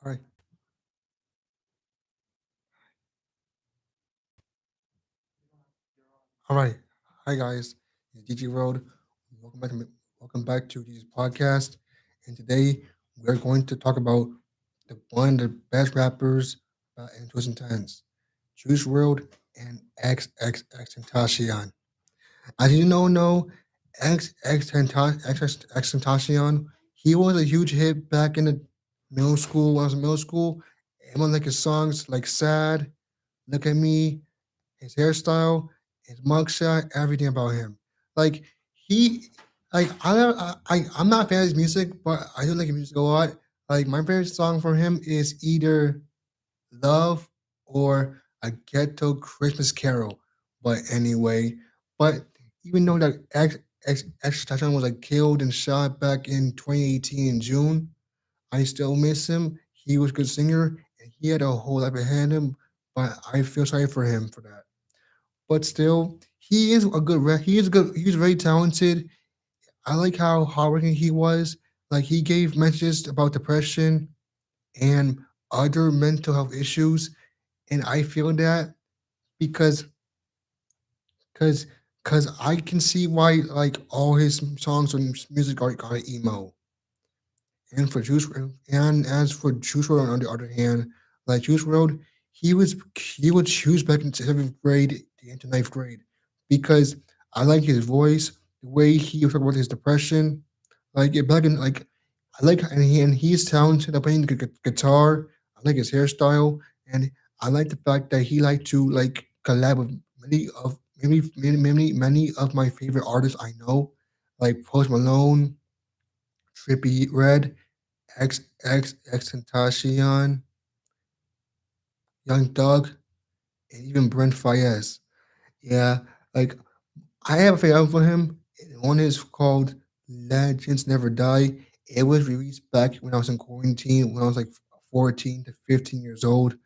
All right. All right. Hi guys. It's DJ Road. Welcome back to DJs Podcast. And today we're going to talk about one of the best rappers in 2010s, Juice World and Tentacion. As you know, Tentacion, he was a huge hit back in the middle school. When I was in middle school, and one like his songs like "Sad," "Look at Me," his hairstyle, his mugshot, everything about him. Like he, I'm not a fan of his music, but I do like his music a lot. Like my favorite song from him is either "Love" or "A Ghetto Christmas Carol." But anyway, but even though that X Tachon was like killed and shot back in 2018 in June, I still miss him. He was a good singer and he had a whole life ahead of him. But I feel sorry for him for that, but still, he is a good. He is good. He's very talented. I like how hardworking he was. Like he gave messages about depression and other mental health issues, and I feel that because because because I can see why like all his songs and music got emo. And for Juice and as for Juice WRLD on the other hand, like Juice WRLD, he would choose back into seventh grade into ninth grade because I like his voice, the way he was talking about his depression, like back in like I like and he's talented at playing the guitar. I like his hairstyle, and I like the fact that he liked to like collab with many of my favorite artists I know, like Post Malone, Trippie Red, Tentacion, Young Thug, and even Brent Fayez. Yeah, like I have a favorite album for him. One is called Legends Never Die. It was released back when I was in quarantine, when I was like 14 to 15 years old.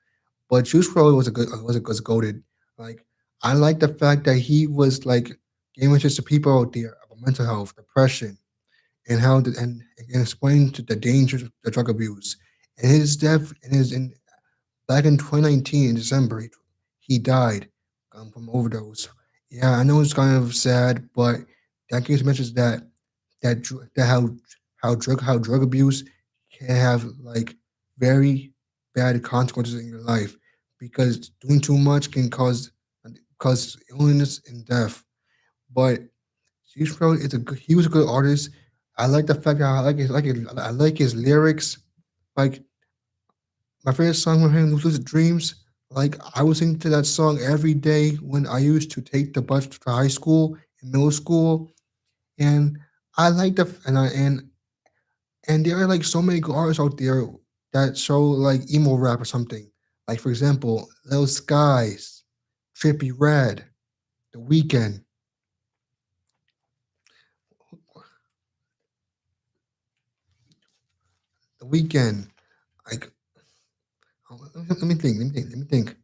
But Juice WRLD was goaded. Like I like the fact that he was like giving messages to people out there about mental health, depression, and and explaining to the dangers of the drug abuse. And his death and his in back in 2019 in December, he died from overdose. Yeah, I know it's kind of sad, but that gives a message that that how drug abuse can have like very bad consequences in your life because doing too much can cause illness and death. But Juice WRLD he was a good artist. I like the fact that I like his lyrics. Like my favorite song from him, Lucid Dreams. Like I was singing to that song every day when I used to take the bus to high school and middle school, and I like the and there are like so many good artists out there that show like emo rap or something. Like for example, Lil Skies, Trippie Red, The Weeknd, The Weeknd. Like let me think.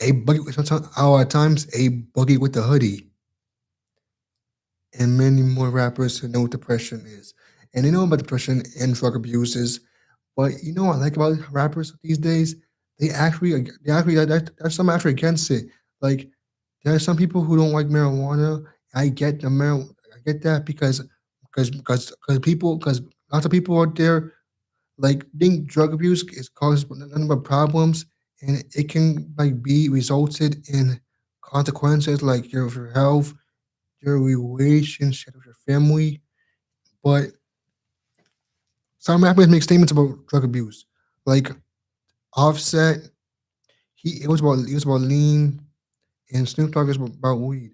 A boogie sometimes at times a boogie with the hoodie. And many more rappers who know what depression is. And they know about depression and drug abuses. But you know what I like about rappers these days? There's some actually against it. Like there are some people who don't like marijuana. I get that because lots of people out there like think drug abuse is caused nothing but problems, and it can like be resulted in consequences like your health, your relationship with your family. But some rappers make statements about drug abuse. Like Offset, it was about lean, and Snoop Dogg is about weed.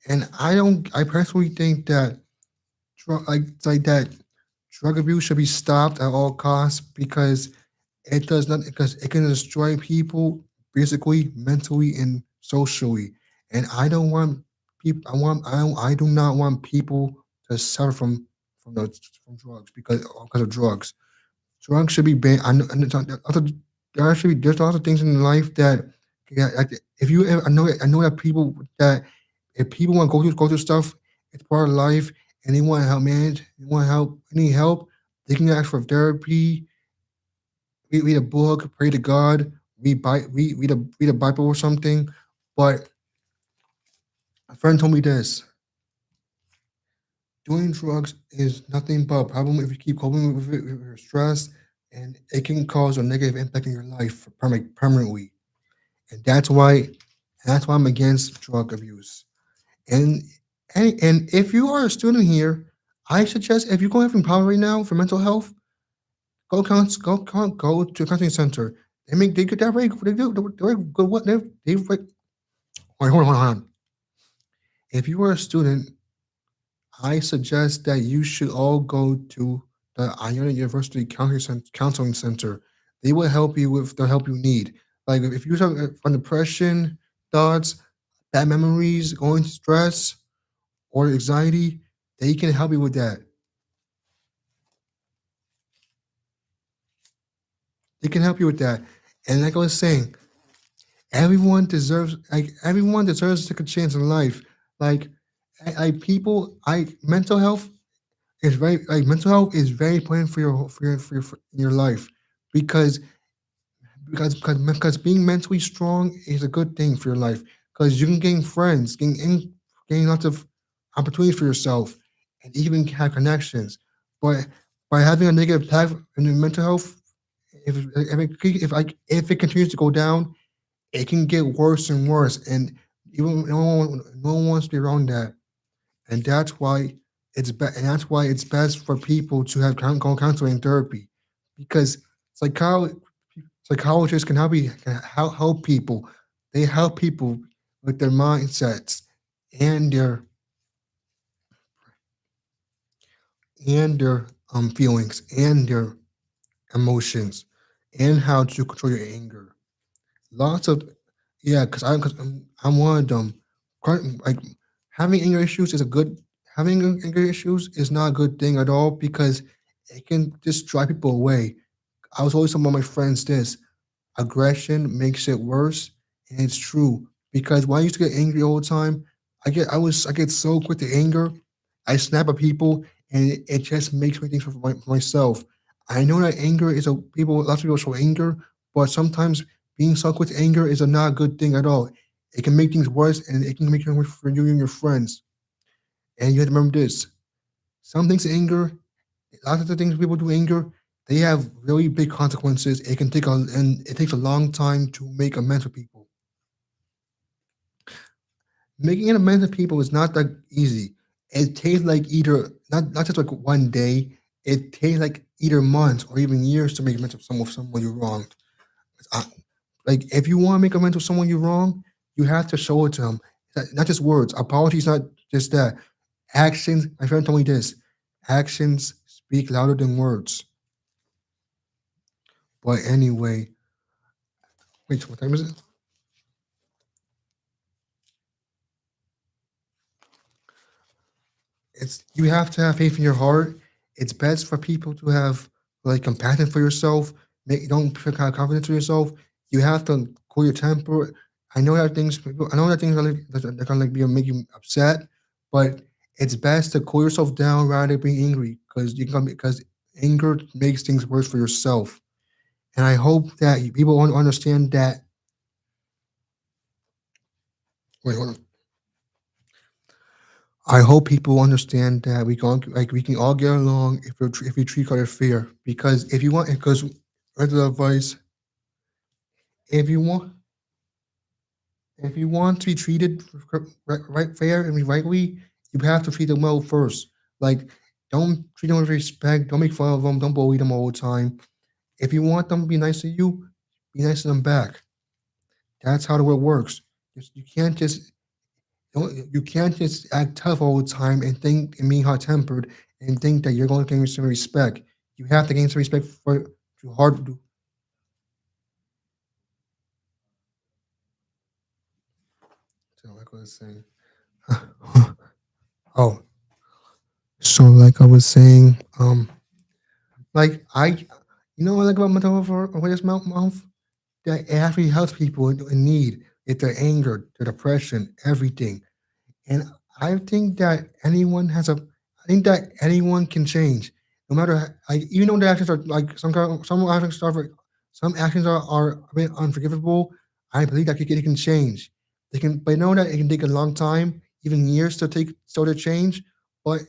And I personally think that it's like that drug abuse should be stopped at all costs because it does not because it can destroy people physically, mentally, and socially. And I don't want people. I do not want people to suffer from drugs because of drugs. Drugs should be banned. And there's lots of things in life that yeah, like, if you ever, I know that people that if people want to go through stuff, it's part of life, and they want to help manage, they want help, need help. They can ask for therapy, read a book, pray to God, read a Bible or something. But a friend told me this: doing drugs is nothing but a problem if you keep coping with it with your stress, and it can cause a negative impact in your life permanently. And that's why I'm against drug abuse. And and if you are a student here, I suggest if you're going having problem right now for mental health, go to a counseling center. They get that right. They're good. What they right. Hold on. If you are a student, I suggest that you should all go to the Iona University Counseling Center. They will help you with the help you need. Like if you have from depression, thoughts, bad memories, going to stress or anxiety, they can help you with that. They can help you with that. And like I was saying, everyone deserves to take a chance in life. Like people, I mental health is very important for your life because because being mentally strong is a good thing for your life because you can gain friends, gain lots of opportunities for yourself, and even have connections. But by having a negative impact on your mental health, if it continues to go down, it can get worse and worse, and even no one wants to be around that. And that's why it's best for people to have go counseling therapy because psycholo- psychologists can help people. They help people with their mindsets and their feelings and their emotions and how to control your anger. Lots of yeah, I'm one of them. Like having anger issues is a good having anger issues is not a good thing at all because it can just drive people away. I was always telling my friends this: aggression makes it worse, and it's true because when I used to get angry all the time, I get so quick to anger, I snap at people, and it just makes me think for myself. I know that anger is a people lots of people show anger, but sometimes being so quick to anger is a not a good thing at all. It can make things worse, and it can make it worse for you and your friends. And you have to remember this: some things anger lots of the things people do anger, they have really big consequences. It takes a long time to make amends with people. Making an amends with people is not that easy. It takes like either not just like one day. It takes like either months or even years to make amends with someone you wronged. I, like if you want to make amends with someone you wrong, you have to show it to them. Not just words. Apologies, not just that. Actions. My friend told me this. Actions speak louder than words. But anyway, wait, what time is it? It's you have to have faith in your heart. It's best for people to have like compassion for yourself. Don't feel kind of confidence in yourself. You have to cool your temper. I know that things are like that can like be make you upset, but it's best to cool yourself down rather than being angry because anger makes things worse for yourself. And I hope that people understand that. Wait, hold on. I hope people understand that we can all get along if we treat each other fair. Because as advice, if you want if you want to be treated right fair and rightly, you have to treat them well first. Like don't treat them with respect. Don't make fun of them. Don't bully them all the time. If you want them to be nice to you, be nice to them back. That's how the world works. You can't just you can't just act tough all the time and think and being hot tempered and think that you're going to gain some respect. You have to gain some respect for to hard to do. So like I was saying, oh, so like I was saying, like what I like about mental health awareness month that it actually helps people in need, if they're anger, their depression, everything. And I think that anyone can change. No matter like even though the actions are like some actions are a bit unforgivable. I believe that they can change. They can, but I know that it can take a long time, even years to take so to change. But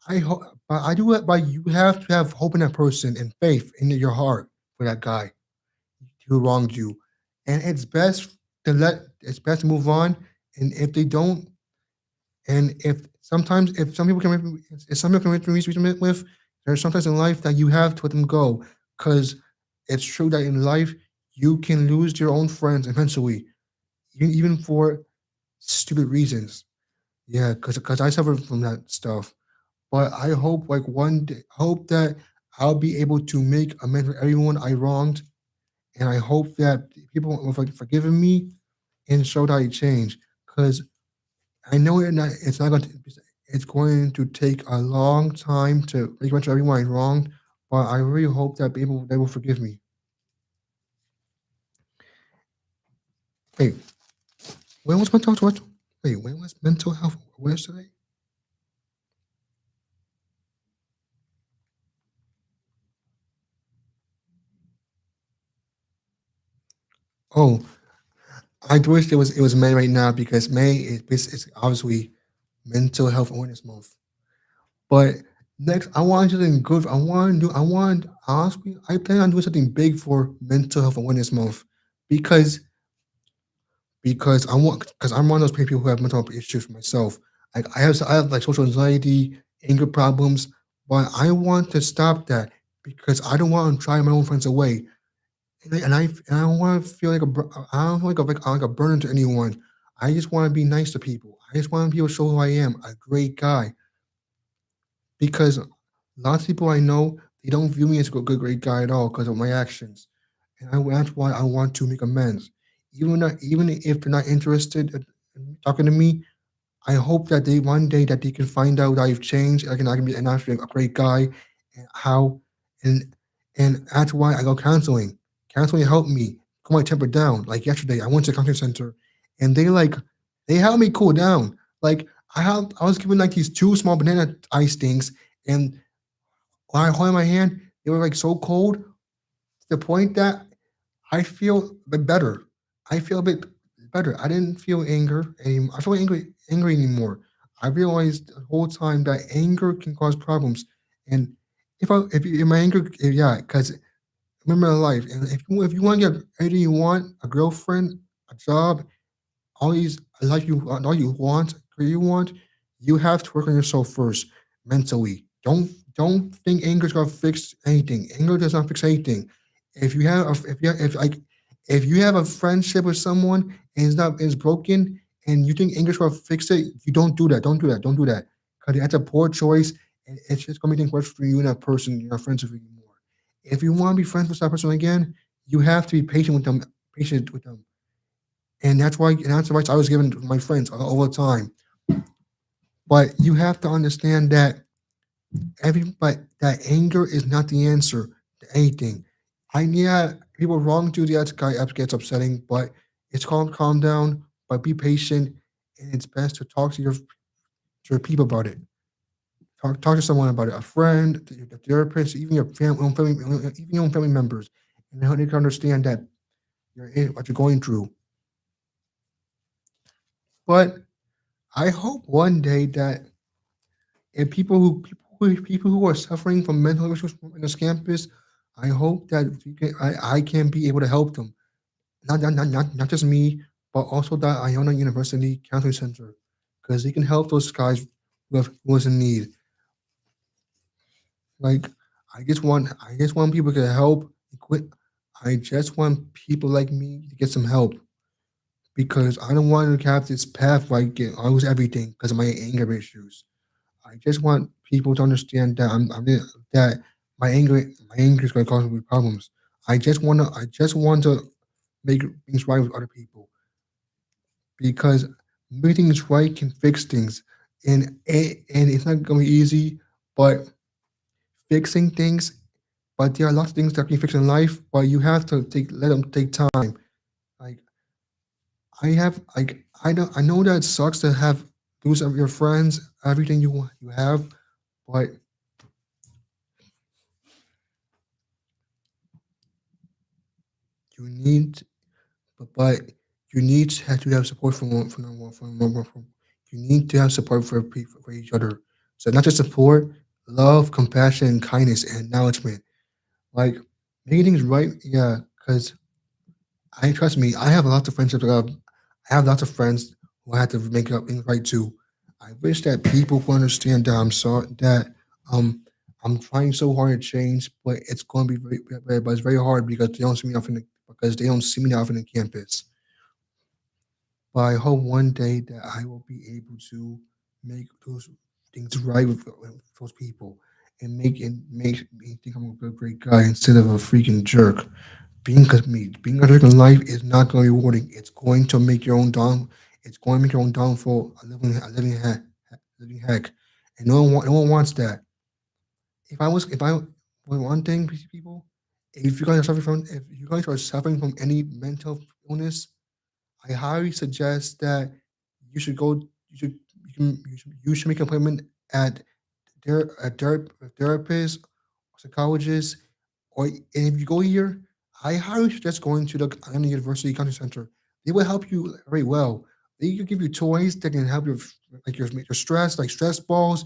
I hope, but I do it. But you have to have hope in that person and faith in your heart for that guy who wronged you, and it's best to move on. And if they don't, and if some people can, if some people can reach with, there's sometimes in life that you have to let them go, because it's true that in life you can lose your own friends eventually, even for stupid reasons. Yeah, because I suffer from that stuff. But I hope like one day, I hope that I'll be able to make amends for everyone I wronged, and I hope that people will forgive me and show that I change. Because I know it's not going to, it's going to take a long time to make much everyone wrong, but I really hope that people they will forgive me. Wait, when was mental health? Wait, when was mental health awareness today? Oh, I wish it was May right now because May is obviously Mental Health Awareness Month. But next, I want something good. Honestly, I plan on doing something big for Mental Health Awareness Month because because I'm one of those people who have mental health issues myself. Like I have like social anxiety, anger problems, but I want to stop that because I don't want to drive my own friends away, and I don't want to feel like I don't feel like a burden to anyone. I just want to be nice to people. I just want people to show who I am, a great guy, because lots of people I know they don't view me as a good great guy at all because of my actions, and that's why I want to make amends. Even if they're not interested in talking to me, I hope that they one day that they can find out that I've changed. I can be an actually a great guy, and how and and that's why I go counseling. Counseling helped me calm my temper down. Like yesterday, I went to a counseling center, and they helped me cool down. Like I was given like these two small banana ice things, and when I hold in my hand, they were like so cold to the point that I feel a bit better. I feel a bit better. I didn't feel anger anymore. I feel angry anymore. I realized the whole time that anger can cause problems. And if my anger, yeah, because remember life. And if you want to get anything you want, a girlfriend, a job, all these like all you want, career you want, you have to work on yourself first mentally. Don't think anger's gonna fix anything. Anger does not fix anything. If you have a friendship with someone and it's broken and you think anger's gonna fix it, you don't do that. Don't do that. Don't do that. Because that's a poor choice and it's just gonna make things worse for you and that person you're not friends with anymore. If you want to be friends with that person again, you have to be patient with them, and that's the advice I was given to my friends all the time. But you have to understand that but that anger is not the answer to anything. I Yeah, people wrong you, that guy gets upsetting, but it's calm down, but be patient, and it's best to talk to your people about it. Talk to someone about it, a friend, a therapist, even your even your own family members, and how they can understand that what you're going through. But I hope one day that and people who are suffering from mental issues in this campus, I hope that I can be able to help them. Not just me, but also the Iona University Counseling Center, because they can help those guys who is in need. Like I just want people to help quit. I just want people like me to get some help because I don't want to have this path where I lose everything because of my anger issues. I just want people to understand that that my anger is going to cause me problems. I just want to make things right with other people because making things right can fix things, and it's not going to be easy, but fixing things. But there are lots of things that can fix in life, but you have to let them take time. Like I know that it sucks to have lose of your friends, everything you have, but you need, but you need to have support from you need to have support for each other. So not just support, love, compassion, and kindness, and acknowledgement. Like making things right, yeah. Because I trust me, I have lots of friendships. I have lots of friends who I had to make up things right too. I wish that people would understand that I'm sorry that um I'm trying so hard to change, but it's going to be but it's very hard because they don't see me off in the because they don't see me off in the campus. But I hope one day that I will be able to make those things right with those people and make me think I'm a good, great guy instead of a freaking jerk. Being a jerk in life is not going to be rewarding. It's going to make your own down. It's going to make your own downfall living heck, and no one wants that. If I want one thing, people, if you guys are suffering from any mental illness, I highly suggest that you should go. You should make an appointment at a therapist, psychologist, or and if you go here, I highly suggest going to the Atlanta University Counseling Center. They will help you very well. They can give you toys that can help you with, like your stress, like stress balls,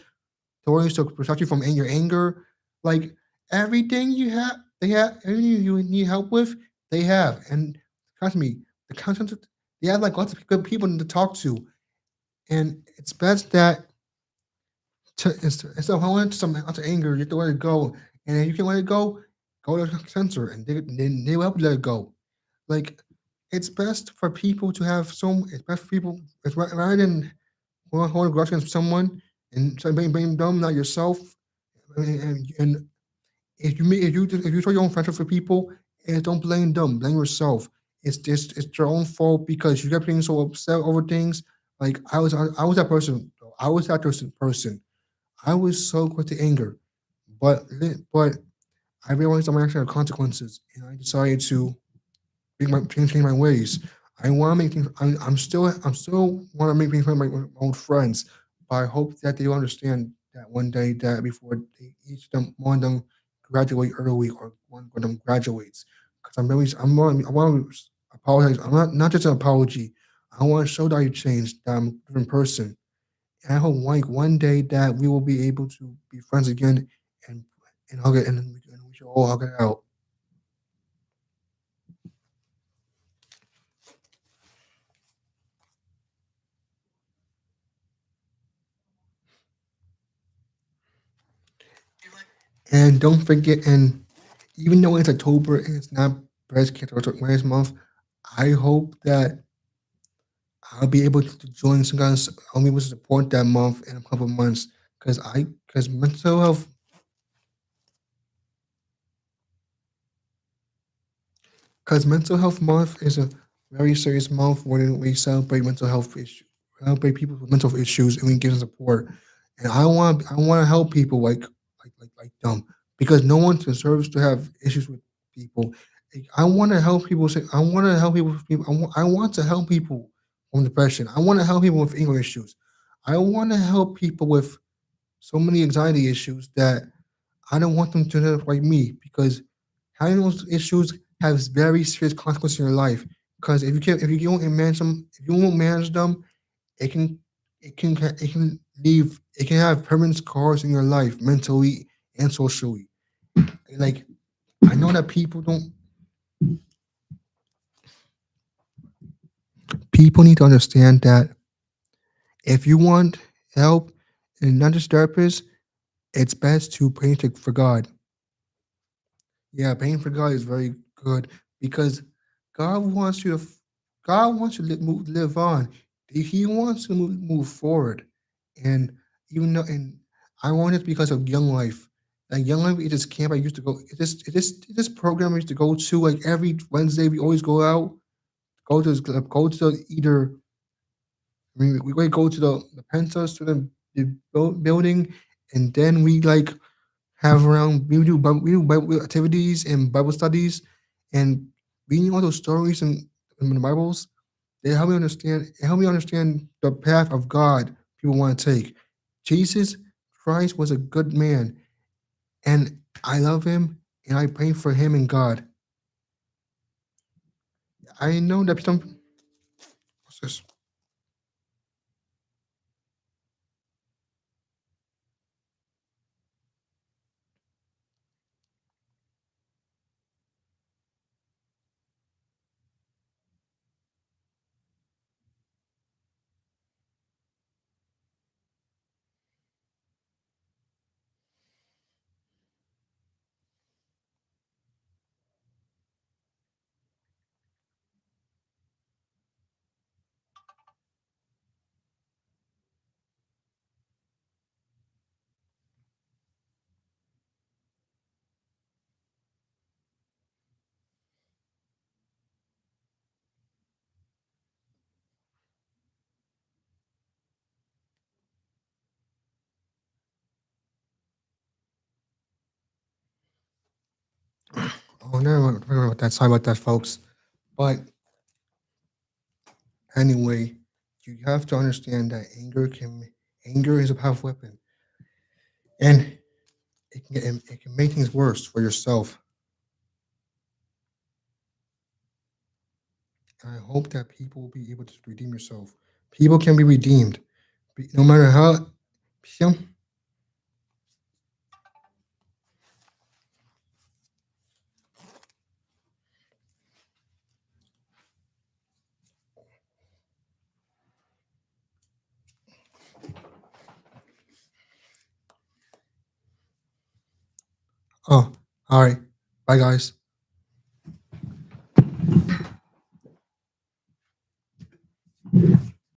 toys to protect you from your anger, like everything you have. They have everything you need help with. They have, and trust me, the counseling they have like lots of good people to talk to, and it's best that instead of holding to some out of anger, you have to let it go. And if you can let it go to the censor, and they will help you let it go. Like it's best for people to have some. It's best for people. Rather than hold a grudge against someone and try to blame them, not yourself. And if you show your own friendship for people, don't blame them. Blame yourself. It's your own fault because you get being so upset over things. Like I was that person. I was that person. I was so quick to anger, but I realized that my actions have consequences, and I decided to change my ways. I want to make things. I'm still want to make things with my old friends, but I hope that they understand that one day that before one of them graduate early or one of them graduates, because I want to apologize. I'm not just an apology. I want to show that I changed. That I'm a different person. And I hope one day that we will be able to be friends again and hug it and we should all hug it out. And don't forget, and even though it's October and it's not Breast Cancer Awareness Month, I hope that I'll be able to join some guys. I'll be able to support that month in a couple of months because mental health month is a very serious month where we celebrate mental health issues, celebrate people with mental issues, and we give them support. And I want to help people like them because no one deserves to have issues with people. Like, I want to help people. I want to help people. I want to help people from depression. I want to help people with anger issues. I want to help people with so many anxiety issues that I don't want them to end up like me because having those issues has very serious consequences in your life. Because if you don't manage them, if you won't manage them, it can it can leave it can have permanent scars in your life mentally and socially. Like I know that people need to understand that if you want help and not just therapist, it's best to pray for God. Yeah, paying for God is very good because God wants you to God wants you to live on. He wants to move forward. And even though and I want it because of Young Life. Like Young Life is this camp I used to go. It's this program I used to go to like every Wednesday. We always go out, go to either we go to the Penta student building, and then we like have around we do Bible activities and Bible studies, and reading all those stories in the Bibles. They help me understand the path of God people want to take. Jesus Christ was a good man, and I love him, and I pray for him and God. I know that some. What's this? Oh, never mind about that. Sorry about that, folks. But anyway, you have to understand that anger is a powerful weapon, and it can make things worse for yourself. And I hope that people will be able to redeem yourself. People can be redeemed, no matter how. Oh, all right. Bye, guys.